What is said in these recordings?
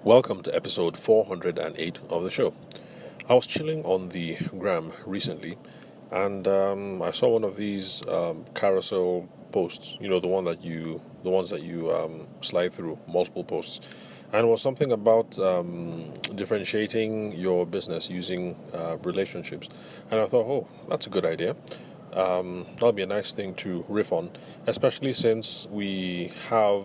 Welcome to episode 408 of the show. I was chilling on the gram recently, and I saw one of these carousel posts. You know, the ones that you slide through, multiple posts, and it was something about differentiating your business using relationships. And I thought, oh, that's a good idea. That'll be a nice thing to riff on, especially since we have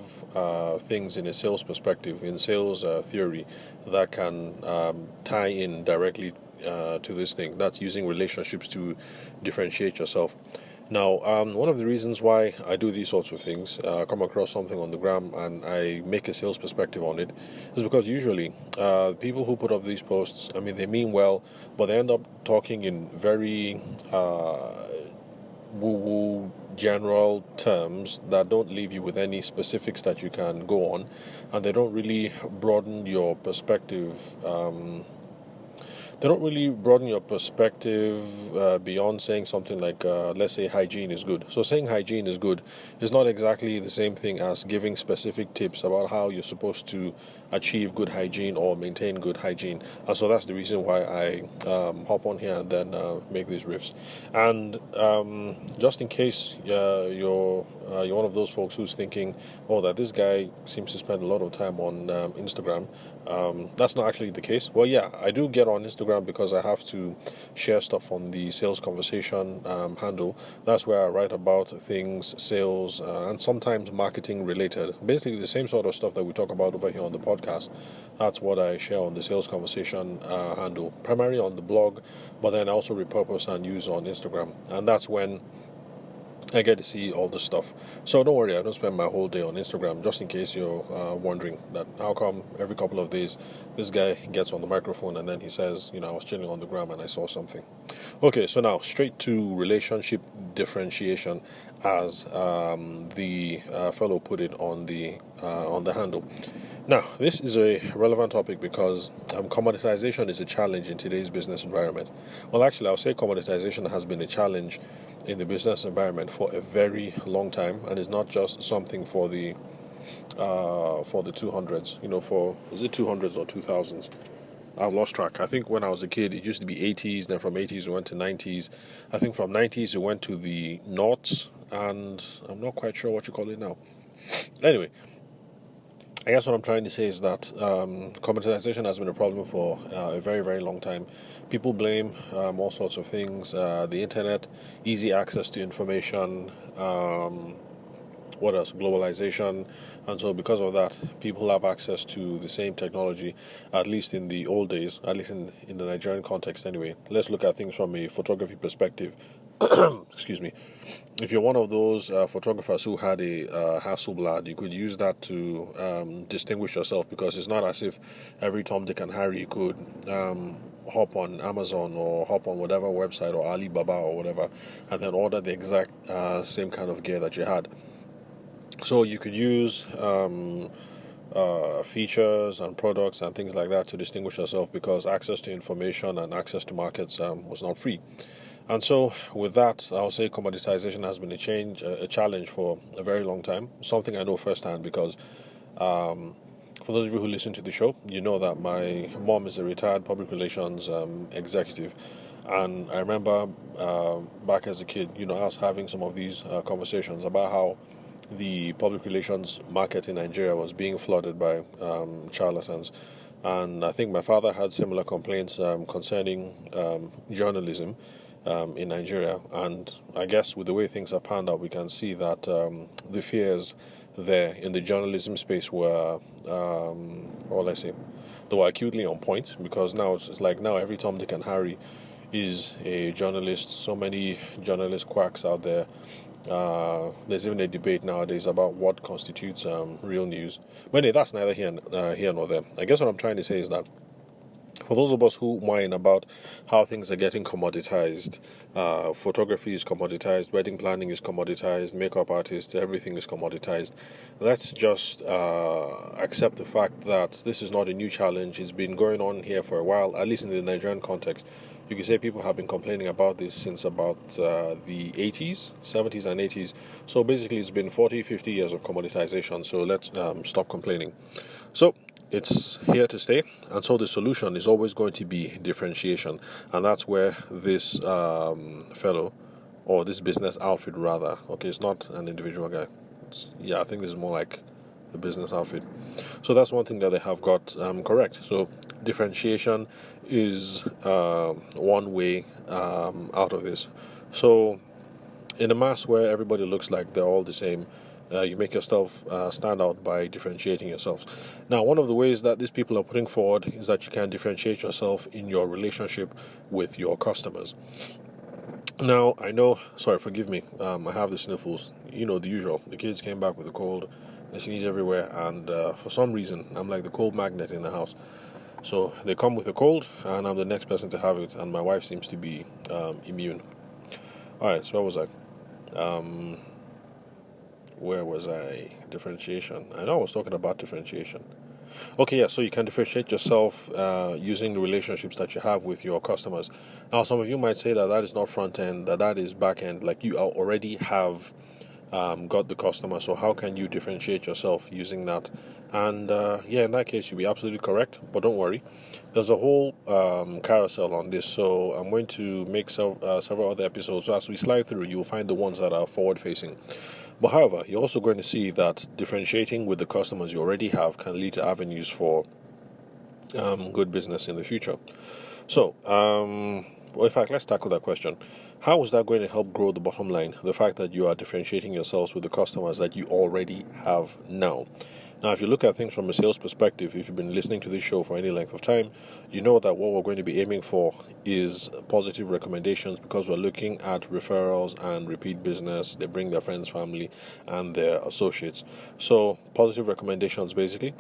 things in a sales perspective, in sales theory, that can tie in directly to this thing. That's using relationships to differentiate yourself. Now, one of the reasons why I do these sorts of things, come across something on the gram and I make a sales perspective on it, is because usually people who put up these posts, I mean, they mean well, but they end up talking in very woo-woo general terms that don't leave you with any specifics that you can go on, and they don't really broaden your perspective. Beyond saying something like, let's say, hygiene is good. So saying hygiene is good is not exactly the same thing as giving specific tips about how you're supposed to achieve good hygiene or maintain good hygiene. And so that's the reason why I hop on here and then make these riffs. And just in case you're one of those folks who's thinking, oh, that this guy seems to spend a lot of time on Instagram, that's not actually the case. Well, yeah, I do get on Instagram because I have to share stuff on the sales conversation handle. That's where I write about things, sales, and sometimes marketing related. Basically, the same sort of stuff that we talk about over here on the podcast. That's what I share on the sales conversation handle, primarily on the blog, but then I also repurpose and use on Instagram. And that's when I get to see all this stuff. So don't worry, I don't spend my whole day on Instagram, just in case you're wondering that how come every couple of days this guy gets on the microphone and then he says, I was chilling on the gram and I saw something. Okay, so now straight to relationship differentiation, as the fellow put it on the handle. Now, this is a relevant topic because commoditization is a challenge in today's business environment. Well, actually, I'll say commoditization has been a challenge in the business environment for a very long time, and it's not just something for the 200s. Is it 200s or 2000s? I've lost track. I think when I was a kid, it used to be 80s. Then from 80s, we went to 90s. I think from 90s, we went to the noughts, and I'm not quite sure what you call it now. Anyway, I guess what I'm trying to say is that commoditization has been a problem for a very, very long time. People blame all sorts of things, the internet, easy access to information, what else? Globalization. And so because of that, people have access to the same technology, at least in the old days, at least in the Nigerian context anyway. Let's look at things from a photography perspective. Excuse me. If you're one of those photographers who had a Hasselblad, you could use that to distinguish yourself, because it's not as if every Tom, Dick, and Harry could hop on Amazon or hop on whatever website or Alibaba or whatever and then order the exact same kind of gear that you had. So you could use features and products and things like that to distinguish yourself, because access to information and access to markets was not free. And so with that, I'll say commoditization has been a challenge for a very long time. Something I know firsthand because for those of you who listen to the show, you know that my mom is a retired public relations executive. And I remember back as a kid, I was having some of these conversations about how the public relations market in Nigeria was being flooded by charlatans. And I think my father had similar complaints concerning journalism in Nigeria. And I guess with the way things have panned out, we can see that the fears there in the journalism space were, they were acutely on point, because now it's like now every Tom, Dick, and Harry is a journalist. So many journalist quacks out there. There's even a debate nowadays about what constitutes real news. But anyway, that's neither here nor there. I guess what I'm trying to say is that for those of us who whine about how things are getting commoditized, photography is commoditized, wedding planning is commoditized, makeup artists, everything is commoditized. Let's just accept the fact that this is not a new challenge. It's been going on here for a while, at least in the Nigerian context. You could say people have been complaining about this since about the 80s, 70s and 80s. So basically it's been 40, 50 years of commoditization. So let's stop complaining. So it's here to stay, and so the solution is always going to be differentiation, and that's where this fellow, or this business outfit rather, okay, it's not an individual guy. I think this is more like a business outfit. So that's one thing that they have got correct. So differentiation is one way out of this. So in a mass where everybody looks like they're all the same, you make yourself stand out by differentiating yourselves. Now, one of the ways that these people are putting forward is that you can differentiate yourself in your relationship with your customers. Now, I know, sorry, forgive me, I have the sniffles, the usual. The kids came back with a cold, they sneeze everywhere, and for some reason, I'm like the cold magnet in the house. So they come with a cold, and I'm the next person to have it, and my wife seems to be immune. All right, so where was I? Where was I? Differentiation. I know I was talking about differentiation. Okay, yeah, so you can differentiate yourself using the relationships that you have with your customers. Now, some of you might say that is not front end, that is back end, like you already have got the customer, so how can you differentiate yourself using that? And in that case, you'll be absolutely correct, but don't worry. There's a whole carousel on this, so I'm going to make several other episodes. So as we slide through, you'll find the ones that are forward-facing. But however, you're also going to see that differentiating with the customers you already have can lead to avenues for good business in the future. So, in fact, let's tackle that question. How is that going to help grow the bottom line? The fact that you are differentiating yourselves with the customers that you already have now. Now, if you look at things from a sales perspective, if you've been listening to this show for any length of time, you know that what we're going to be aiming for is positive recommendations, because we're looking at referrals and repeat business. They bring their friends, family, and their associates. So, positive recommendations, basically,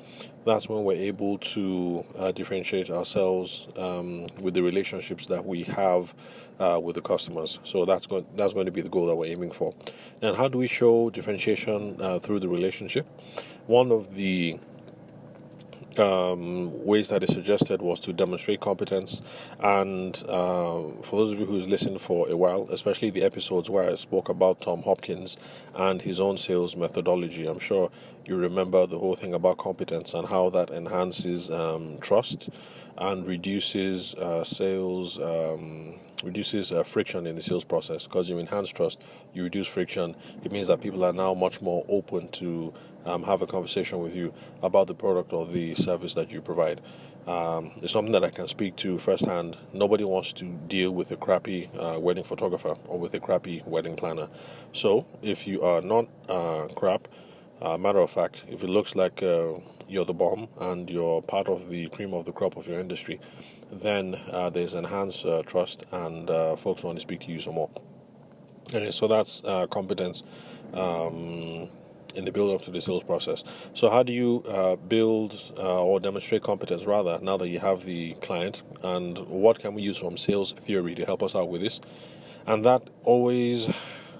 that's when we're able to differentiate ourselves with the relationships that we have with the customers. So that's going to be the goal that we're aiming for. And how do we show differentiation through the relationship? One of the ways that is suggested was to demonstrate competence. And for those of you who's listened for a while, especially the episodes where I spoke about Tom Hopkins and his own sales methodology, I'm sure you remember the whole thing about competence and how that enhances trust and reduces friction in the sales process. Because you enhance trust, you reduce friction. It means that people are now much more open to have a conversation with you about the product or the service that you provide. It's something that I can speak to firsthand. Nobody wants to deal with a crappy wedding photographer or with a crappy wedding planner. So if you are not crap, matter of fact, if it looks like you're the bomb and you're part of the cream of the crop of your industry, then there's enhanced trust, and folks want to speak to you some more. And so that's competence in the build-up to the sales process. So how do you build or demonstrate competence, rather, now that you have the client, and what can we use from sales theory to help us out with this? And that always,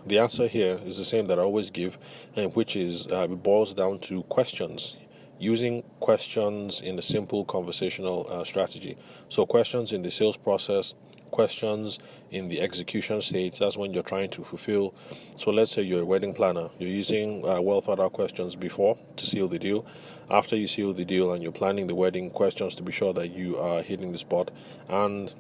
the answer here is the same that I always give, and which is it boils down to questions. Using questions in a simple conversational strategy. So questions in the sales process, questions in the execution stage. That's when you're trying to fulfill. So let's say you're a wedding planner. You're using well thought out questions before to seal the deal. After you seal the deal and you're planning the wedding, questions to be sure that you are hitting the spot. And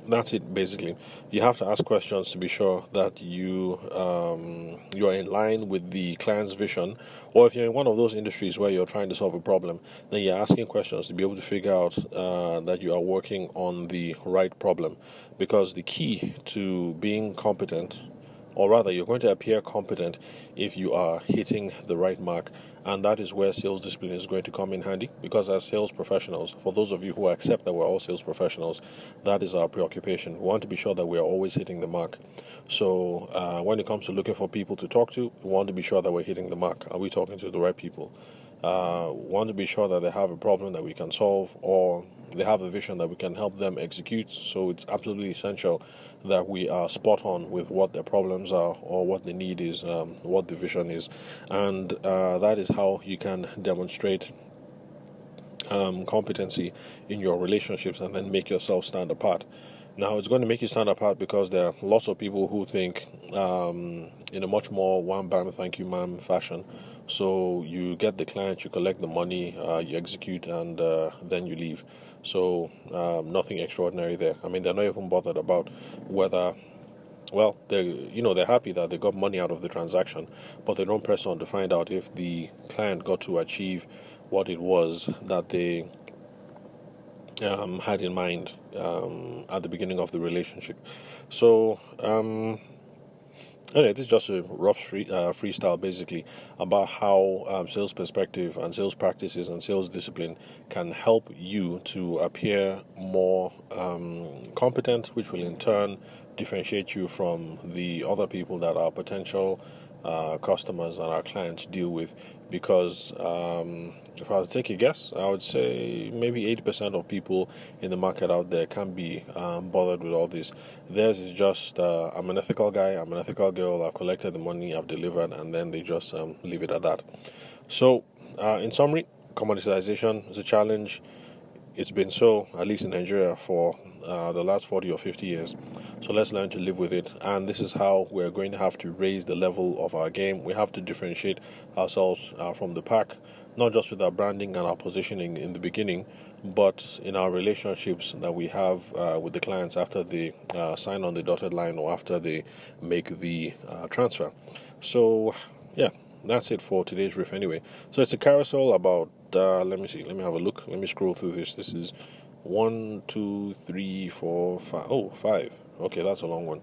that's it, basically. You have to ask questions to be sure that you are in line with the client's vision. Or if you're in one of those industries where you're trying to solve a problem, then you're asking questions to be able to figure out that you are working on the right problem. Because the key to being competent, or rather, you're going to appear competent if you are hitting the right mark. And that is where sales discipline is going to come in handy, because as sales professionals, for those of you who accept that we're all sales professionals, that is our preoccupation. We want to be sure that we are always hitting the mark. So when it comes to looking for people to talk to, we want to be sure that we're hitting the mark. Are we talking to the right people? We want to be sure that they have a problem that we can solve, or they have a vision that we can help them execute. So it's absolutely essential that we are spot on with what their problems are, or what the need is, what the vision is. And that is how you can demonstrate competency in your relationships and then make yourself stand apart. Now, it's going to make you stand apart because there are lots of people who think in a much more wham bam thank you ma'am fashion, So you get the client, you collect the money, you execute, and then you leave. So nothing extraordinary there. I mean, they're not even bothered about whether, well, they're happy that they got money out of the transaction, but they don't press on to find out if the client got to achieve what it was that they had in mind at the beginning of the relationship. So anyway, this is just a rough freestyle, basically, about how sales perspective and sales practices and sales discipline can help you to appear more competent, which will in turn differentiate you from the other people that our potential customers and our clients deal with. Because if I was to take a guess, I would say maybe 80% of people in the market out there can be bothered with all this. Theirs is just, I'm an ethical guy, I'm an ethical girl, I've collected the money, I've delivered, and then they just leave it at that. So, in summary, commoditization is a challenge. It's been so, at least in Nigeria, for the last 40 or 50 years. So let's learn to live with it. And this is how we're going to have to raise the level of our game. We have to differentiate ourselves from the pack, not just with our branding and our positioning in the beginning, but in our relationships that we have with the clients after they sign on the dotted line or after they make the transfer. So, yeah, that's it for today's riff anyway. So it's a carousel about, let me see, let me have a look. Let me scroll through this. This is 1, 2, 3, 4, 5. Oh, 5. Okay, that's a long one.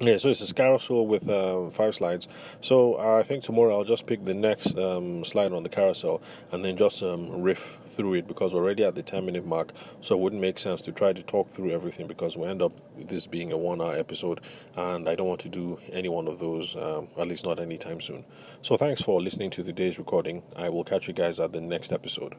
Yeah, so it's a carousel with 5 slides. So I think tomorrow I'll just pick the next slide on the carousel and then just riff through it, because we're already at the 10-minute mark. So it wouldn't make sense to try to talk through everything, because we end up with this being a 1-hour episode, and I don't want to do any one of those, at least not anytime soon. So thanks for listening to today's recording. I will catch you guys at the next episode.